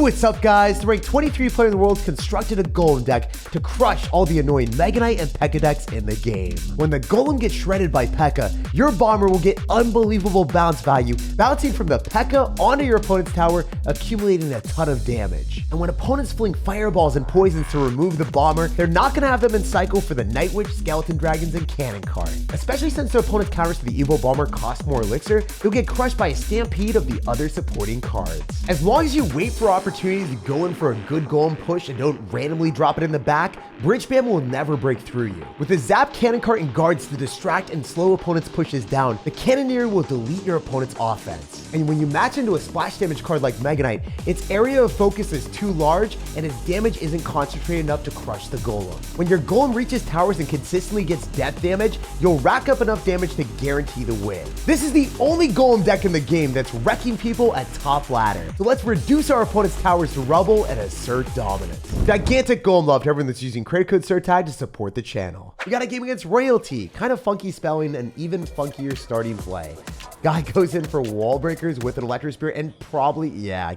What's up, guys? The ranked 23 player in the world constructed a golem deck to crush all the annoying Mega Knight and P.E.K.K.A decks in the game. When the golem gets shredded by P.E.K.K.A, your bomber will get unbelievable bounce value, bouncing from the P.E.K.K.A onto your opponent's tower, accumulating a ton of damage. And when opponents fling fireballs and poisons to remove the bomber, they're not going to have them in cycle for the Night Witch, Skeleton Dragons, and Cannon card. Especially since their opponent's counters to the evil bomber cost more elixir, you'll get crushed by a stampede of the other supporting cards. As long as you wait for opportunities to go in for a good golem push and don't randomly drop it in the back, bridge spam will never break through you. With the zap cannon cart and guards to distract and slow opponents' pushes down, the cannoneer will delete your opponent's offense. And when you match into a splash damage card like Mega Knight, its area of focus is too large and its damage isn't concentrated enough to crush the golem. When your golem reaches towers and consistently gets death damage, you'll rack up enough damage to guarantee the win. This is the only golem deck in the game that's wrecking people at top ladder. So let's reduce our opponent's towers to rubble and assert dominance. Gigantic golem love to everyone that's using credit code SirTag to support the channel. We got a game against Royalty, kind of funky spelling and even funkier starting play. Guy goes in for wall breakers with an electric spear and probably,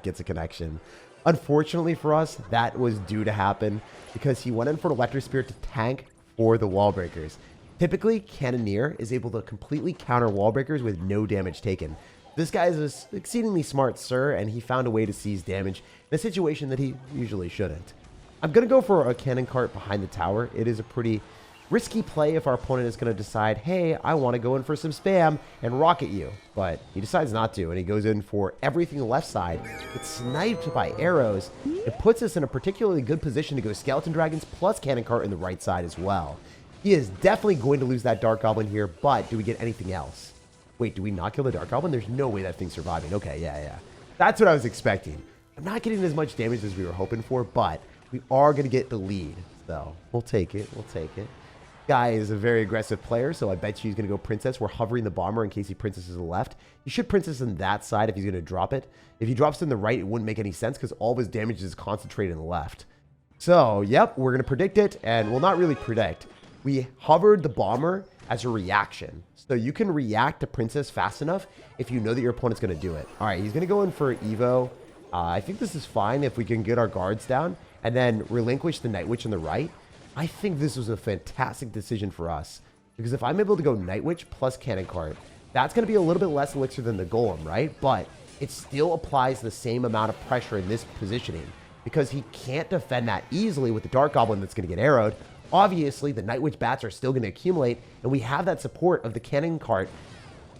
gets a connection. Unfortunately for us, that was due to happen because he went in for an electric spear to tank for the wall breakers. Typically, Cannoneer is able to completely counter wall breakers with no damage taken. This guy is an exceedingly smart sir, and he found a way to seize damage in a situation that he usually shouldn't. I'm going to go for a cannon cart behind the tower. It is a pretty risky play if our opponent is going to decide, hey, I want to go in for some spam and rocket you. But he decides not to, and he goes in for everything on the left side. It's sniped by arrows. It puts us in a particularly good position to go Skeleton Dragons plus cannon cart in the right side as well. He is definitely going to lose that Dark Goblin here, but do we get anything else? Wait, do we not kill the Dark Goblin? There's no way that thing's surviving. Okay, yeah. That's what I was expecting. I'm not getting as much damage as we were hoping for, but we are going to get the lead. So we'll take it. Guy is a very aggressive player, so I bet you he's going to go Princess. We're hovering the bomber in case he Princesses to the left. You should Princess on that side if he's going to drop it. If he drops it in the right, it wouldn't make any sense because all of his damage is concentrated in the left. So, yep, we're going to predict it, and we'll not really predict. We hovered the bomber as a reaction. So you can react to Princess fast enough if you know that your opponent's going to do it. All right, he's going to go in for Evo. I think this is fine if we can get our guards down and then relinquish the Night Witch on the right. I think this was a fantastic decision for us because if I'm able to go Night Witch plus cannon cart, that's going to be a little bit less elixir than the golem, right? But it still applies the same amount of pressure in this positioning because he can't defend that easily with the Dark Goblin that's going to get arrowed. Obviously, the Night Witch bats are still going to accumulate, and we have that support of the cannon cart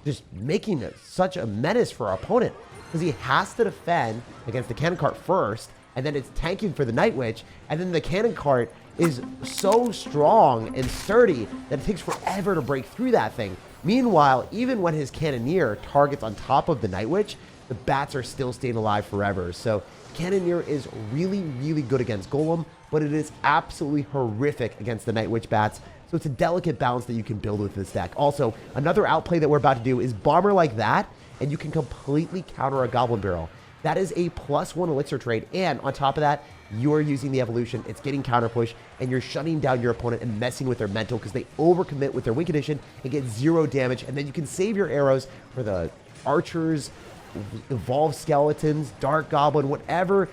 just making it such a menace for our opponent because he has to defend against the cannon cart first, and then it's tanking for the Night Witch, and then the cannon cart is so strong and sturdy that it takes forever to break through that thing. Meanwhile, even when his cannoneer targets on top of the Night Witch, the bats are still staying alive forever. So cannoneer is really, really good against golem, but it is absolutely horrific against the Night Witch bats. So it's a delicate balance that you can build with this deck. Also, another outplay that we're about to do is bomber like that, and you can completely counter a Goblin Barrel. That is a +1 elixir trade, and on top of that, you are using the evolution, it's getting counter push, and you're shutting down your opponent and messing with their mental because they overcommit with their win condition and get 0 damage, and then you can save your arrows for the archers, evolved skeletons, dark goblin, whatever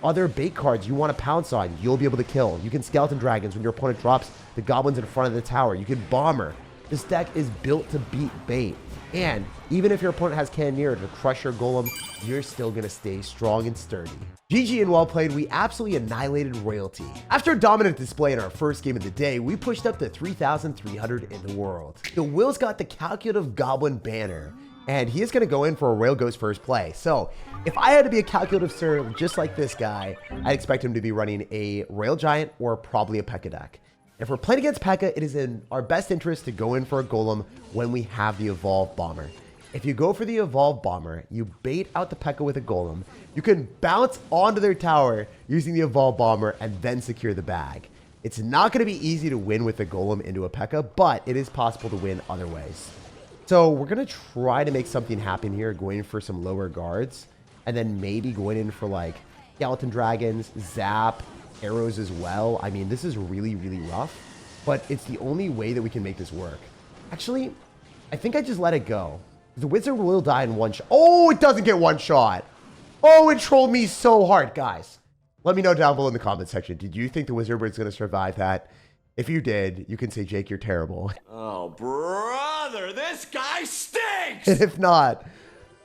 other bait cards you want to pounce on, you'll be able to kill. You can skeleton dragons when your opponent drops the goblins in front of the tower. You can bomber. This deck is built to beat bait. And even if your opponent has cannoneer to crush your golem, you're still going to stay strong and sturdy. GG and well played, we absolutely annihilated Royalty. After a dominant display in our first game of the day, we pushed up to 3,300 in the world. So Will's got the calculative goblin banner, and he is going to go in for a Rail Ghost first play. So if I had to be a calculative sir just like this guy, I'd expect him to be running a Rail Giant or probably a P.E.K.K.A deck. If we're playing against P.E.K.K.A, it is in our best interest to go in for a golem when we have the evolved bomber. If you go for the evolved bomber, you bait out the P.E.K.K.A with a golem, you can bounce onto their tower using the evolved bomber and then secure the bag. It's not going to be easy to win with the golem into a P.E.K.K.A, but it is possible to win other ways. So we're going to try to make something happen here, going for some lower guards, and then maybe going in for like skeleton dragons, zap, arrows as well. I mean, this is really, really rough, but it's the only way that we can make this work. Actually, I think I just let it go. The wizard will die in one shot. Oh, it doesn't get one shot. Oh, it trolled me so hard, guys. Let me know down below in the comment section. Did you think the wizard was going to survive that? If you did, you can say, Jake, you're terrible. Oh, brother, this guy stinks! And if not,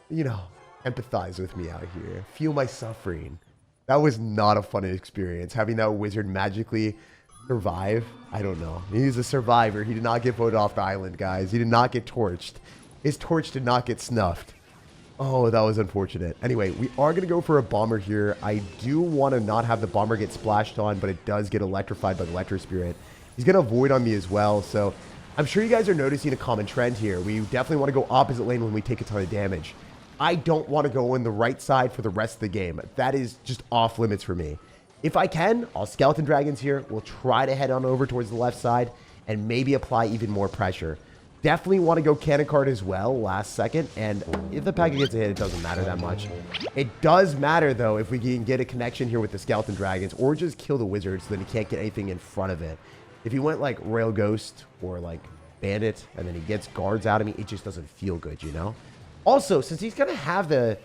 you know, empathize with me out here. Feel my suffering. That was not a fun experience. Having that wizard magically survive. I don't know. He's a survivor. He did not get voted off the island, guys. He did not get torched. His torch did not get snuffed. Oh, that was unfortunate. Anyway, we are going to go for a bomber here. I do want to not have the bomber get splashed on, but it does get electrified by the electro spirit. He's going to avoid on me as well. So I'm sure you guys are noticing a common trend here. We definitely want to go opposite lane when we take a ton of damage. I don't want to go in the right side for the rest of the game. That is just off limits for me. If I can, I'll skeleton dragons here. We'll try to head on over towards the left side and maybe apply even more pressure. Definitely want to go cannon card as well last second. And if the packet gets a hit, it doesn't matter that much. It does matter, though, if we can get a connection here with the skeleton dragons or just kill the wizard so that he can't get anything in front of it. If he went like Rail Ghost or like Bandit and then he gets guards out of me, it just doesn't feel good, you know? Also, since he's going to have the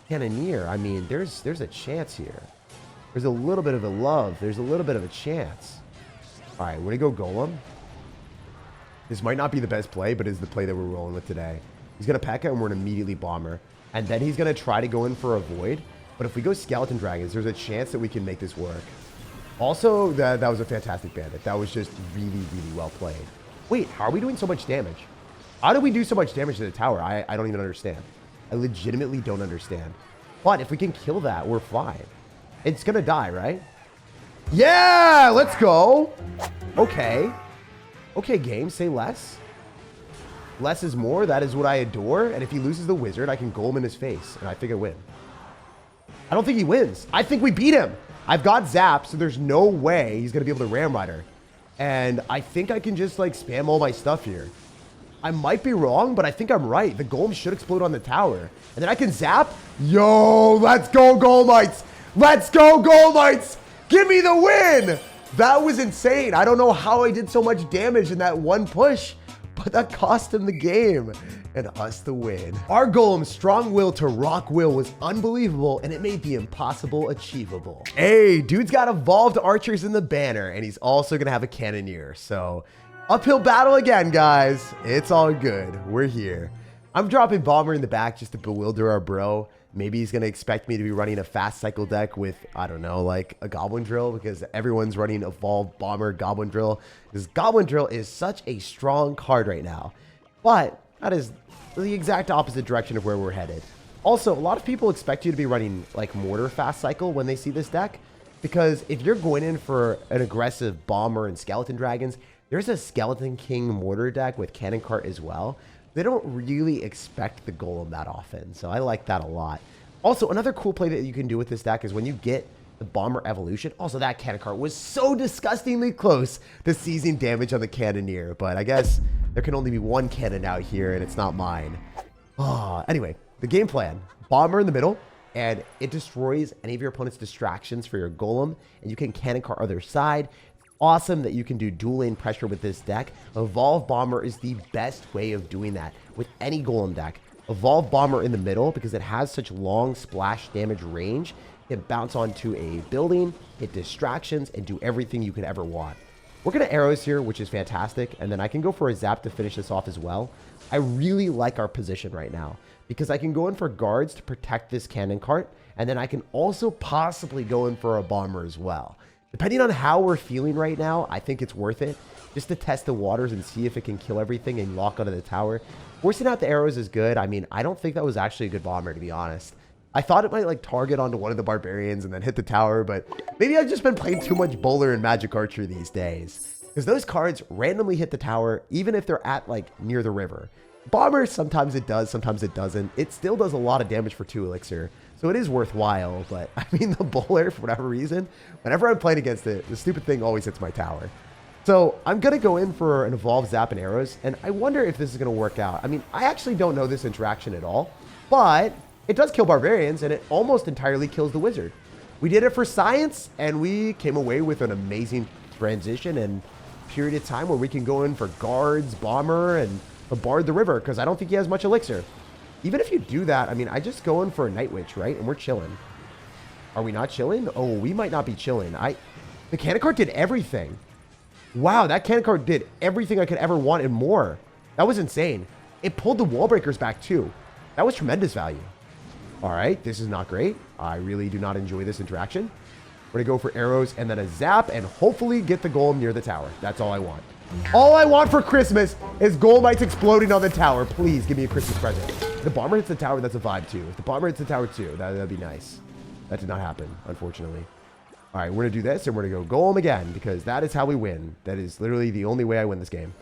Cannoneer, I mean, there's a chance here. There's a little bit of a love. There's a little bit of a chance. All right, we're going to go Golem. This might not be the best play, but is the play that we're rolling with today. He's going to P.E.K.K.A. and we're going to immediately Bomber. And then he's going to try to go in for a Void. But if we go Skeleton Dragons, there's a chance that we can make this work. Also, that was a fantastic Bandit. That was just really, really well played. Wait, how are we doing so much damage? How do we do so much damage to the tower? I don't even understand. I legitimately don't understand. But if we can kill that, we're fine. It's going to die, right? Yeah, let's go. Okay. Okay, game, say less. Less is more. That is what I adore. And if he loses the wizard, I can Golem in his face. And I think I win. I don't think he wins. I think we beat him. I've got Zap, so there's no way he's going to be able to Ram Rider. And I think I can just, like, spam all my stuff here. I might be wrong, but I think I'm right. The Golem should explode on the tower. And then I can Zap. Yo, let's go, Golemites. Let's go, Golemites. Give me the win. That was insane. I don't know how I did so much damage in that one push, but that cost him the game and us the win. Our Golem's strong will to rock will was unbelievable, and it made the impossible achievable. Hey, dude's got evolved archers in the banner, and he's also going to have a cannoneer. So uphill battle again, guys. It's all good. We're here. I'm dropping Bomber in the back just to bewilder our bro. Maybe he's going to expect me to be running a fast cycle deck with, I don't know, like a Goblin Drill, because everyone's running Evolved Bomber Goblin Drill. Because Goblin Drill is such a strong card right now. But that is the exact opposite direction of where we're headed. Also, a lot of people expect you to be running like Mortar fast cycle when they see this deck. Because if you're going in for an aggressive Bomber and Skeleton Dragons, there's a Skeleton King Mortar deck with Cannon Cart as well. They don't really expect the Golem that often, so I like that a lot. Also, another cool play that you can do with this deck is when you get the Bomber Evolution. Also, that Cannon Cart was so disgustingly close to seizing damage on the Cannoneer, but I guess there can only be one cannon out here, and it's not mine. Anyway, the game plan. Bomber in the middle, and it destroys any of your opponent's distractions for your Golem, and you can Cannon Cart other side. Awesome that you can do dual lane pressure with this deck. Evolve Bomber is the best way of doing that with any Golem deck. Evolve Bomber in the middle because it has such long splash damage range. It can bounce onto a building, hit distractions, and do everything you could ever want. We're going to arrows here, which is fantastic, and then I can go for a Zap to finish this off as well. I really like our position right now because I can go in for guards to protect this cannon cart, and then I can also possibly go in for a Bomber as well. Depending on how we're feeling right now, I think it's worth it just to test the waters and see if it can kill everything and lock onto the tower. Forcing out the arrows is good. I mean, I don't think that was actually a good Bomber, to be honest. I thought it might like target onto one of the barbarians and then hit the tower, but maybe I've just been playing too much bowler and magic archery these days. Because those cards randomly hit the tower, even if they're at like near the river. Bomber, sometimes it does, sometimes it doesn't. It still does a lot of damage for 2 elixir. So it is worthwhile, but I mean, the bowler, for whatever reason, whenever I'm playing against it, the stupid thing always hits my tower. So I'm going to go in for an Evolve Zap and Arrows, and I wonder if this is going to work out. I mean, I actually don't know this interaction at all, but it does kill Barbarians, and it almost entirely kills the Wizard. We did it for science, and we came away with an amazing transition and period of time where we can go in for Guards, Bomber, and Bard the River, because I don't think he has much elixir. Even if you do that, I mean, I just go in for a Night Witch, right? And we're chilling. Are we not chilling? Oh, we might not be chilling. The cannon cart did everything. Wow, that cannon cart did everything I could ever want and more. That was insane. It pulled the wall breakers back too. That was tremendous value. All right, this is not great. I really do not enjoy this interaction. We're gonna go for arrows and then a zap and hopefully get the golem near the tower. That's all I want. All I want for Christmas is golemites exploding on the tower. Please give me a Christmas present. If the bomber hits the tower, that's a vibe too. If the bomber hits the tower too, that'd be nice. That did not happen, unfortunately. All right, we're gonna do this and we're gonna go golem again because that is how we win. That is literally the only way I win this game.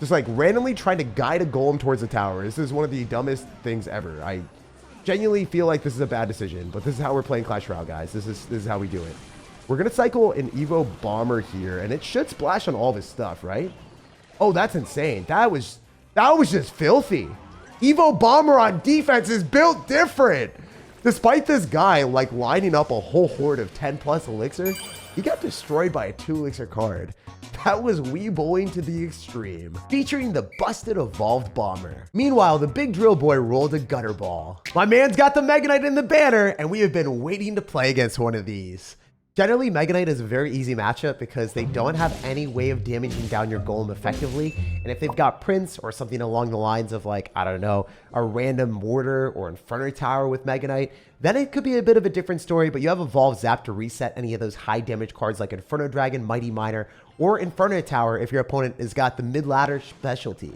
Just like randomly trying to guide a golem towards the tower. This is one of the dumbest things ever. I genuinely feel like this is a bad decision, but this is how we're playing Clash Royale, guys. This is how we do it. We're gonna cycle an Evo bomber here, and it should splash on all of his stuff, right? Oh, that's insane. That was just filthy. Evo bomber on defense is built different. Despite this guy like lining up a whole horde of 10 plus elixir, he got destroyed by a 2 elixir card. That was weeboing to the extreme, featuring the busted evolved bomber. Meanwhile, the big drill boy rolled a gutter ball. My man's got the Mega Knight in the banner, and we have been waiting to play against one of these. Generally, Mega Knight is a very easy matchup because they don't have any way of damaging down your golem effectively. And if they've got Prince or something along the lines of like, I don't know, a random mortar or Inferno Tower with Mega Knight, then it could be a bit of a different story, but you have Evolve Zap to reset any of those high damage cards like Inferno Dragon, Mighty Miner, or Inferno Tower if your opponent has got the mid-ladder specialty.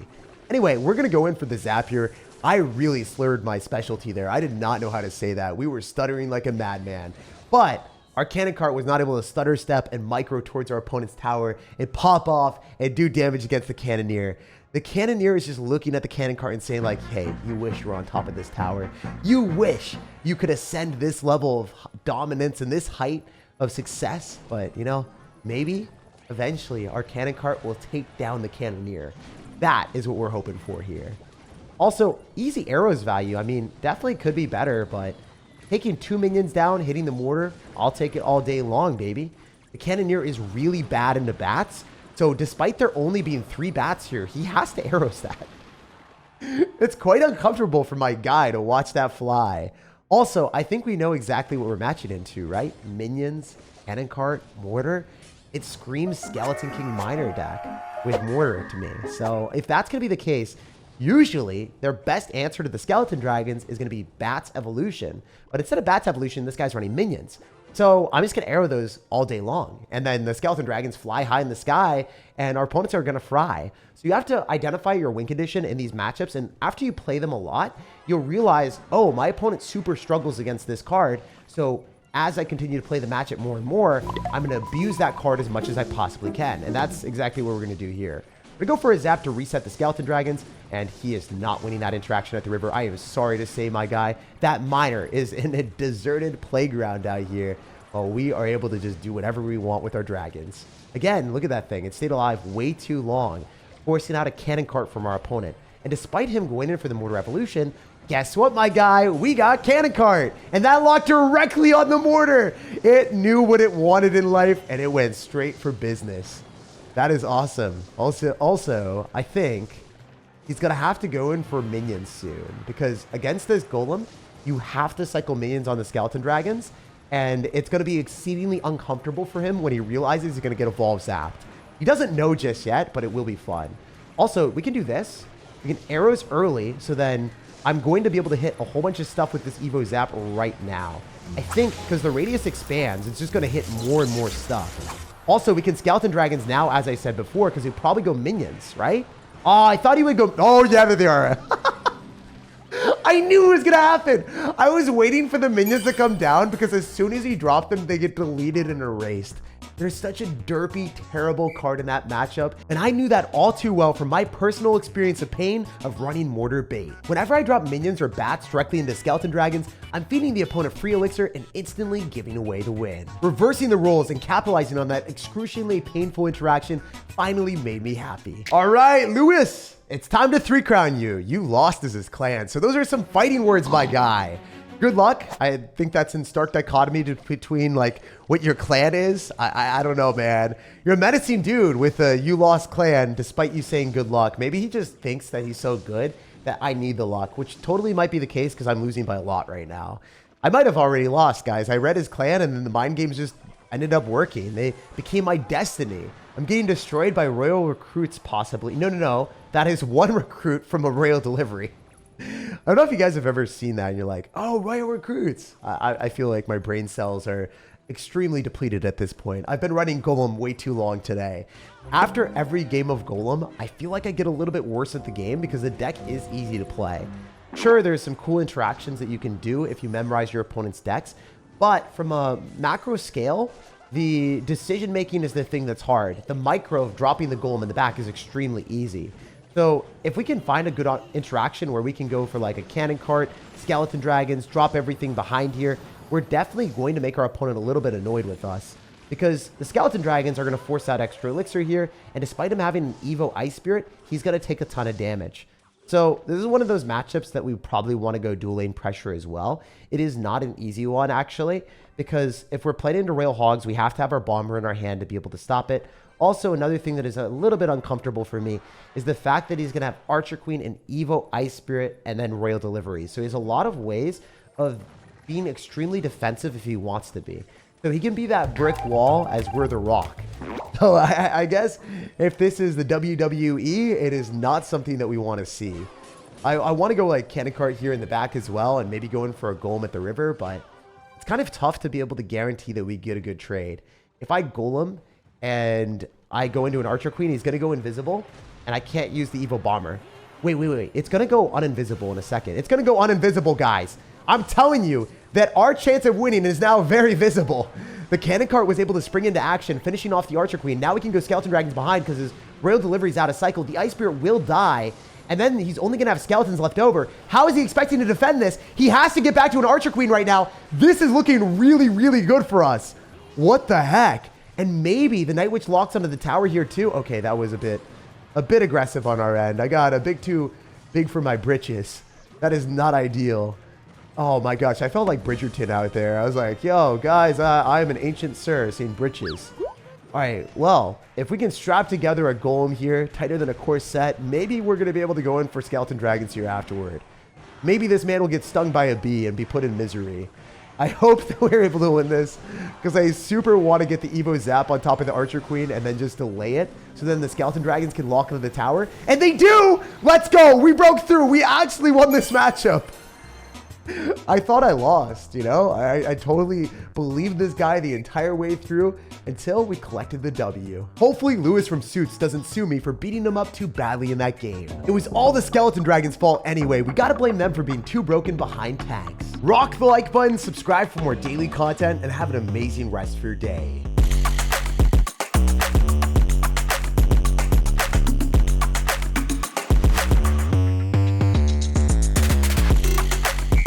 Anyway, we're going to go in for the Zap here. I really slurred my specialty there. I did not know how to say that. We were stuttering like a madman. But our cannon cart was not able to stutter step and micro towards our opponent's tower and pop off and do damage against the cannoneer. The cannoneer is just looking at the cannon cart and saying like, hey, you wish you were on top of this tower. You wish you could ascend this level of dominance and this height of success. But, you know, maybe eventually our cannon cart will take down the cannoneer. That is what we're hoping for here. Also, easy arrows value. I mean, definitely could be better, but taking 2 minions down, hitting the mortar, I'll take it all day long, baby. The cannoneer is really bad into bats. So despite there only being 3 bats here, he has to arrow that. It's quite uncomfortable for my guy to watch that fly. Also, I think we know exactly what we're matching into, right? Minions, cannon cart, mortar. It screams Skeleton King Miner deck with mortar to me. So if that's going to be the case, usually their best answer to the Skeleton Dragons is going to be Bats Evolution. But instead of Bats Evolution, this guy's running minions. So I'm just going to arrow those all day long. And then the Skeleton Dragons fly high in the sky and our opponents are going to fry. So you have to identify your win condition in these matchups. And after you play them a lot, you'll realize, oh, my opponent super struggles against this card. So as I continue to play the matchup more and more, I'm going to abuse that card as much as I possibly can. And that's exactly what we're going to do here. We go for a zap to reset the Skeleton Dragons, and he is not winning that interaction at the river. I am sorry to say, my guy, that miner is in a deserted playground out here. While we are able to just do whatever we want with our dragons. Again, look at that thing. It stayed alive way too long, forcing out a cannon cart from our opponent. And despite him going in for the mortar evolution, guess what, my guy? We got cannon cart, and that locked directly on the mortar. It knew what it wanted in life, and it went straight for business. That is awesome. Also, I think he's going to have to go in for minions soon because against this golem, you have to cycle minions on the Skeleton Dragons, and it's going to be exceedingly uncomfortable for him when he realizes he's going to get Evolve Zapped. He doesn't know just yet, but it will be fun. Also, we can do this. We can arrows early, so then I'm going to be able to hit a whole bunch of stuff with this Evo Zap right now. I think because the radius expands, it's just going to hit more and more stuff. Also, we can Skeleton Dragons now, as I said before, because he'd probably go minions, right? Oh, I thought he would go... Oh, yeah, there they are. I knew it was going to happen. I was waiting for the minions to come down because as soon as he dropped them, they get deleted and erased. There's such a derpy, terrible card in that matchup, and I knew that all too well from my personal experience of pain of running mortar bait. Whenever I drop minions or bats directly into Skeleton Dragons, I'm feeding the opponent free elixir and instantly giving away the win. Reversing the roles and capitalizing on that excruciatingly painful interaction finally made me happy. All right, Lewis, it's time to 3-crown you. You lost as his clan, so those are some fighting words, my guy. Good luck. I think that's in stark dichotomy between like what your clan is. I don't know, man. You're a menacing dude with a you lost clan despite you saying good luck. Maybe he just thinks that he's so good that I need the luck, which totally might be the case because I'm losing by a lot right now. I might have already lost, guys. I read his clan and then the mind games just ended up working. They became my destiny. I'm getting destroyed by royal recruits, possibly. No. That is one recruit from a royal delivery. I don't know if you guys have ever seen that and you're like, oh, royal recruits. I feel like my brain cells are extremely depleted at this point. I've been running Golem way too long today. After every game of Golem, I feel like I get a little bit worse at the game because the deck is easy to play. Sure, there's some cool interactions that you can do if you memorize your opponent's decks, but from a macro scale, the decision making is the thing that's hard. The micro of dropping the Golem in the back is extremely easy. So if we can find a good interaction where we can go for like a cannon cart, skeleton dragons, drop everything behind here, we're definitely going to make our opponent a little bit annoyed with us. Because the skeleton dragons are going to force out extra elixir here, and despite him having an Evo Ice Spirit, he's going to take a ton of damage. So this is one of those matchups that we probably want to go dual lane pressure as well. It is not an easy one, actually, because if we're playing into Rail Hogs, we have to have our bomber in our hand to be able to stop it. Also, another thing that is a little bit uncomfortable for me is the fact that he's going to have Archer Queen and Evo Ice Spirit and then Royal Delivery. So he has a lot of ways of being extremely defensive if he wants to be. So he can be that brick wall as we're the rock. So I guess if this is the WWE, it is not something that we want to see. I want to go like cannon cart here in the back as well and maybe go in for a golem at the river, but it's kind of tough to be able to guarantee that we get a good trade. If I golem and I go into an Archer Queen, he's going to go invisible and I can't use the Evo Bomber. Wait. It's going to go uninvisible in a second. It's going to go uninvisible, guys. I'm telling you that our chance of winning is now very visible. The cannon cart was able to spring into action, finishing off the Archer Queen. Now we can go Skeleton Dragons behind because his Royal Delivery is out of cycle. The Ice Spirit will die, and then he's only going to have Skeletons left over. How is he expecting to defend this? He has to get back to an Archer Queen right now. This is looking really, really good for us. What the heck? And maybe the Night Witch locks onto the tower here too. Okay, that was a bit aggressive on our end. I got a big too big for my britches. That is not ideal. Oh my gosh, I felt like Bridgerton out there. I was like, yo, guys, I'm an ancient sir seeing britches. All right, well, if we can strap together a golem here, tighter than a corset, maybe we're going to be able to go in for skeleton dragons here afterward. Maybe this man will get stung by a bee and be put in misery. I hope that we're able to win this because I super want to get the Evo Zap on top of the Archer Queen and then just delay it so then the skeleton dragons can lock into the tower. And they do! Let's go! We broke through! We actually won this matchup! I thought I lost, you know? I totally believed this guy the entire way through until we collected the W. Hopefully Lewis from Suits doesn't sue me for beating him up too badly in that game. It was all the skeleton dragons' fault anyway. We gotta blame them for being too broken behind tags. Rock the like button, subscribe for more daily content, and have an amazing rest of your day.